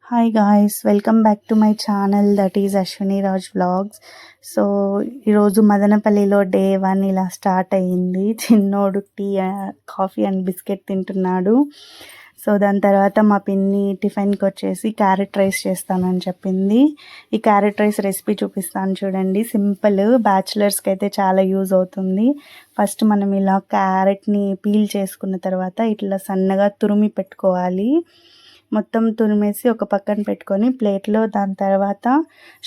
Hi guys, welcome back to my channel, that is Ashwini Raj vlogs. So ఈరోజు మదనపల్లిలో day 1 ఇలా start అయ్యింది. చిన్నోడు టీ కాఫీ అండ్ బిస్కెట్ తింటున్నాడు. సో దాని తర్వాత మా పిన్ని టిఫిన్కి వచ్చేసి క్యారెట్ రైస్ చేస్తానని చెప్పింది. ఈ క్యారెట్ రైస్ రెసిపీ చూపిస్తాను చూడండి. సింపుల్, బ్యాచిలర్స్కి అయితే చాలా యూజ్ అవుతుంది. ఫస్ట్ మనం ఇలా క్యారెట్ని పీల్ చేసుకున్న తర్వాత ఇట్లా సన్నగా తురిమి పెట్టుకోవాలి. మొత్తం తురిమేసి ఒక పక్కన పెట్టుకొని ప్లేట్లో, దాని తర్వాత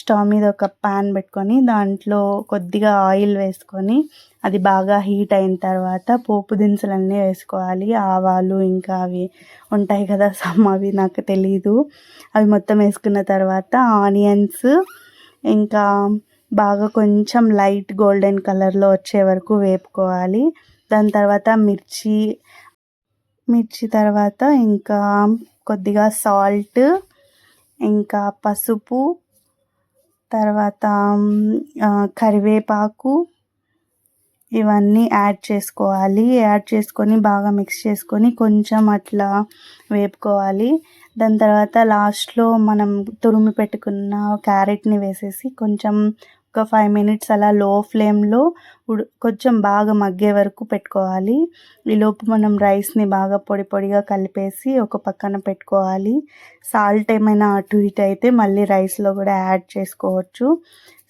స్టవ్ మీద ఒక ప్యాన్ పెట్టుకొని దాంట్లో కొద్దిగా ఆయిల్ వేసుకొని అది బాగా హీట్ అయిన తర్వాత పోపు దినుసులన్నీ వేసుకోవాలి. ఆవాలు ఇంకా అవి ఉంటాయి కదా, అవి నాకు తెలీదు. అవి మొత్తం వేసుకున్న తర్వాత ఆనియన్స్ ఇంకా బాగా కొంచెం లైట్ గోల్డెన్ కలర్లో వచ్చే వరకు వేపుకోవాలి. దాని తర్వాత మిర్చి తర్వాత ఇంకా కొద్దిగా సాల్ట్, ఇంకా పసుపు, తర్వాత కరివేపాకు ఇవన్నీ యాడ్ చేసుకోవాలి. యాడ్ చేసుకొని బాగా మిక్స్ చేసుకొని కొంచెం అట్లా వేపుకోవాలి. దాని తర్వాత లాస్ట్లో మనం తురిమి పెట్టుకున్న క్యారెట్ని వేసేసి కొంచెం ఒక 5 minutes అలా లో ఫ్లేమ్లో కొంచెం బాగా మగ్గే వరకు పెట్టుకోవాలి. ఈలోపు మనం రైస్ని బాగా పొడి పొడిగా కలిపేసి ఒక పక్కన పెట్టుకోవాలి. సాల్ట్ ఏమైనా అటు ఇటు అయితే మళ్ళీ రైస్లో కూడా యాడ్ చేసుకోవచ్చు.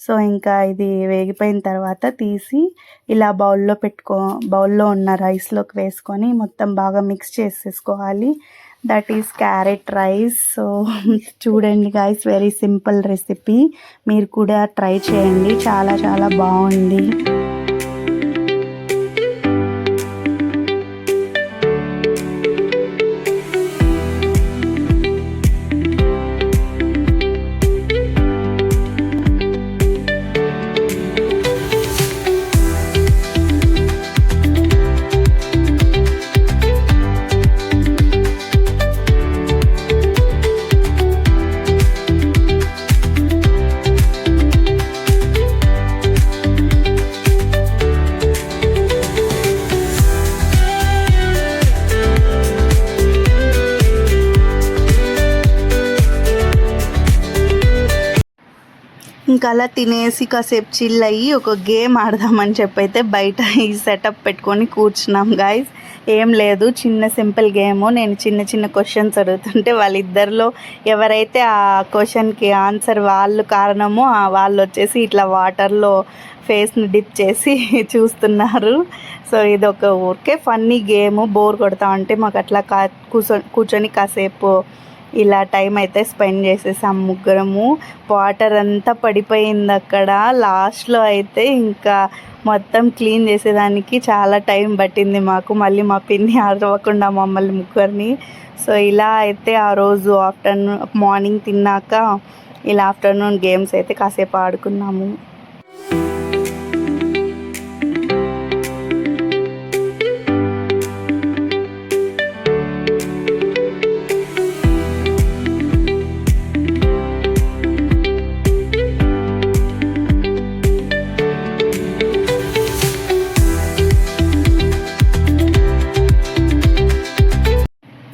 సో ఇంకా ఇది వేగిపోయిన తర్వాత తీసి ఇలా బౌల్లో ఉన్న రైస్లోకి వేసుకొని మొత్తం బాగా మిక్స్ చేసేసుకోవాలి. That is carrot rice. So చూడండి గాయ్స్, వెరీ సింపుల్ రెసిపీ. మీరు కూడా ట్రై చేయండి, చాలా చాలా బాగుంది. ఇంకా అలా తినేసి కాసేపు చిల్ అయ్యి ఒక గేమ్ ఆడదామని చెప్పైతే బయట ఈ సెటప్ పెట్టుకొని కూర్చున్నాం గాయస్. ఏం లేదు, చిన్న సింపుల్ గేమ్. నేను చిన్న చిన్న క్వశ్చన్స్ అడుగుతుంటే వాళ్ళిద్దరిలో ఎవరైతే ఆ క్వశ్చన్కి ఆన్సర్ వాళ్ళు కారణమో వాళ్ళు వచ్చేసి ఇట్లా వాటర్లో ఫేస్ని డిప్ చేసి చూస్తున్నారు. సో ఇది ఒక ఊరికే ఫన్నీ గేమ్. బోర్ కొడతా ఉంటే మాకు అట్లా కూర్చొని కాసేపు ఇలా టైం అయితే స్పెండ్ చేసేసాం ముగ్గురము. వాటర్ అంతా పడిపోయింది అక్కడ. లాస్ట్లో అయితే ఇంకా మొత్తం క్లీన్ చేసేదానికి చాలా టైం పట్టింది మాకు. మళ్ళీ మా పిన్ని అరవకుండా మమ్మల్ని ముగ్గురిని. సో ఇలా అయితే ఆ రోజు మార్నింగ్ తిన్నాక ఇలా ఆఫ్టర్నూన్ గేమ్స్ అయితే కాసేపు ఆడుకున్నాము.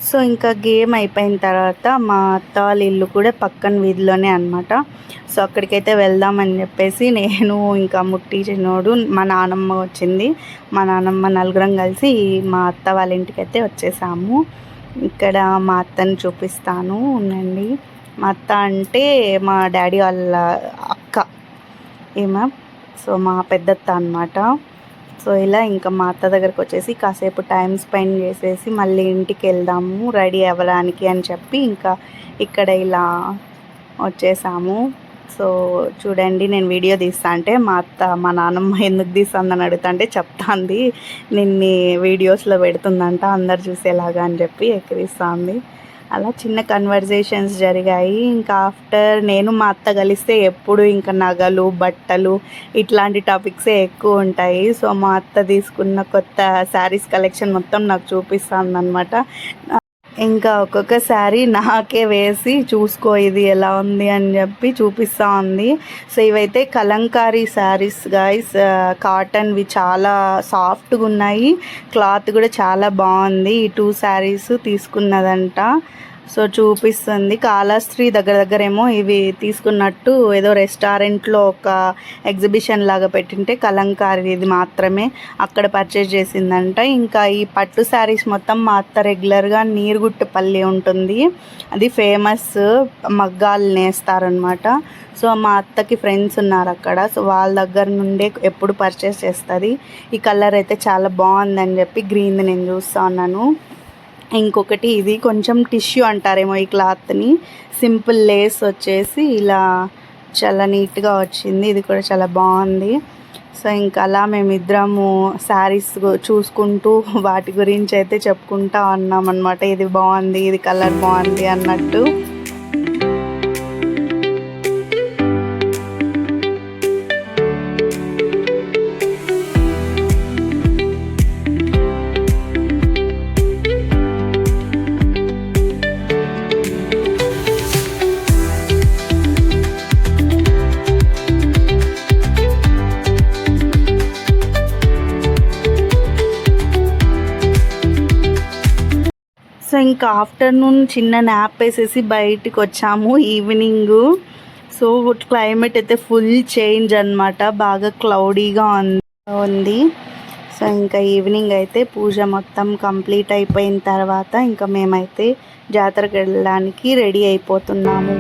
సో ఇంకా గేమ్ అయిపోయిన తర్వాత మా అత్త వాళ్ళ ఇల్లు కూడా పక్కన వీధిలోనే అనమాట. సో అక్కడికైతే వెళ్దామని చెప్పేసి నేను ఇంకా ముట్టి చిన్నోడు, మా నానమ్మ వచ్చింది. మా నానమ్మ నలుగురం కలిసి మా అత్త వాళ్ళ ఇంటికి అయితే వచ్చేసాము. ఇక్కడ మా అత్తని చూపిస్తాను ఉండండి. మా అత్త అంటే మా డాడీ వాళ్ళ అక్క ఏమో. సో మా పెద్దత్త అనమాట. సో ఇలా ఇంకా మా అత్త దగ్గరకు వచ్చేసి కాసేపు టైం స్పెండ్ చేసేసి మళ్ళీ ఇంటికి వెళ్దాము రెడీ అవ్వడానికి అని చెప్పి ఇంకా ఇక్కడ ఇలా వచ్చేసాము. సో చూడండి, నేను వీడియో తీస్తా అంటే మా నాన్నమ్మ ఎందుకు తీస్తుందని అడుగుతుంటే చెప్తాంది నిన్ని వీడియోస్లో పెడుతుందంట అందరు చూసేలాగా అని చెప్పి ఎక్కిరిస్తుంది. అలా చిన్న కన్వర్జేషన్స్ జరిగాయి. ఇంకా ఆఫ్టర్ నేను మా అత్త కలిస్తే ఎప్పుడు ఇంకా నగలు, బట్టలు ఇట్లాంటి టాపిక్సే ఎక్కువ ఉంటాయి. సో మా అత్త తీసుకున్న కొత్త శారీస్ కలెక్షన్ మొత్తం నాకు చూపిస్తుంది అనమాట. ఇంకా ఒక్కొక్క శారీ నాకే వేసి చూసుకో ఇది ఎలా ఉంది అని చెప్పి చూపిస్తూ ఉంది. సో ఇవైతే కలంకారీ శారీస్ గాయస్, కాటన్వి, చాలా సాఫ్ట్గా ఉన్నాయి. క్లాత్ కూడా చాలా బాగుంది. ఈ 2 శారీస్ తీసుకున్నదంట. సో చూపిస్తుంది కాళహస్త్రి దగ్గర ఏమో ఇవి తీసుకున్నట్టు ఏదో రెస్టారెంట్లో ఒక ఎగ్జిబిషన్ లాగా పెట్టింటే కలంకారీ ఇది మాత్రమే అక్కడ పర్చేజ్ చేసిందంట. ఇంకా ఈ పట్టు శారీస్ మొత్తం మా అత్త రెగ్యులర్గా నీరుగుట్టపల్లి ఉంటుంది, అది ఫేమస్, మగ్గాలు నేస్తారనమాట. సో మా అత్తకి ఫ్రెండ్స్ ఉన్నారు అక్కడ, సో వాళ్ళ దగ్గర నుండే ఎప్పుడు పర్చేస్ చేస్తుంది. ఈ కలర్ అయితే చాలా బాగుందని చెప్పి గ్రీన్ నేను చూస్తూ ఉన్నాను. ఇంకొకటి ఇది కొంచెం టిష్యూ అంటారేమో ఈ క్లాత్ని, సింపుల్ లేస్ వచ్చేసి ఇలా చాలా నీట్గా వచ్చింది, ఇది కూడా చాలా బాగుంది. సో ఇంకా అలా మేమిద్దరము శారీస్ చూసుకుంటూ వాటి గురించి అయితే చెప్పుకుంటా ఉన్నాం అనమాట. ఇది బాగుంది, ఇది కలర్ బాగుంది అన్నట్టు. సో ఇంకా ఆఫ్టర్నూన్ చిన్న న్యాప్ వేసేసి బయటికి వచ్చాము ఈవినింగ్. సో క్లైమేట్ అయితే ఫుల్ చేంజ్ అనమాట, బాగా క్లౌడీగా ఉంది. సో ఇంకా ఈవినింగ్ అయితే పూజ మొత్తం కంప్లీట్ అయిపోయిన తర్వాత ఇంకా మేమైతే జాతరకు వెళ్ళడానికి రెడీ అయిపోతున్నాము.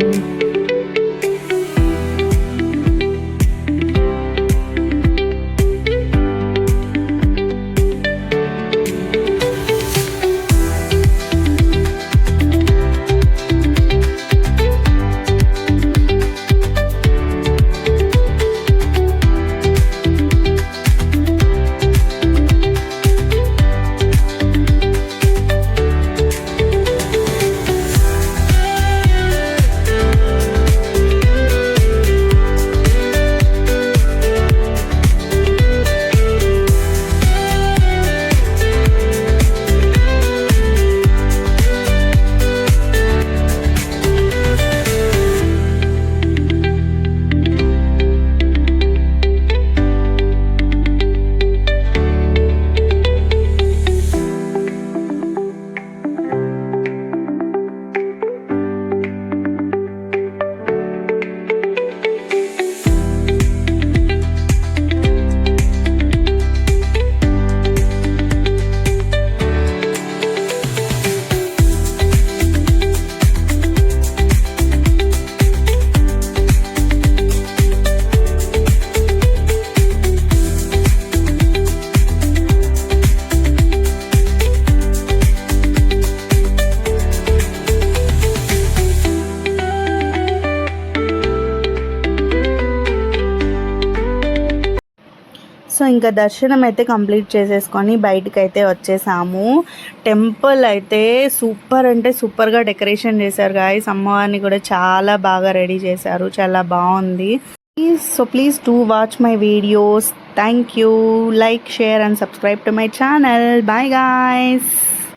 సో ఇంకా దర్శనం అయితే కంప్లీట్ చేసేసుకొని బయటికి అయితే వచ్చేసాము. టెంపుల్ అయితే సూపర్ అంటే సూపర్గా డెకరేషన్ చేశారు గాయ్స్. అమ్మవారిని కూడా చాలా బాగా రెడీ చేశారు, చాలా బాగుంది. So please do watch my videos. Thank you. Like, share and subscribe to my channel. Bye guys.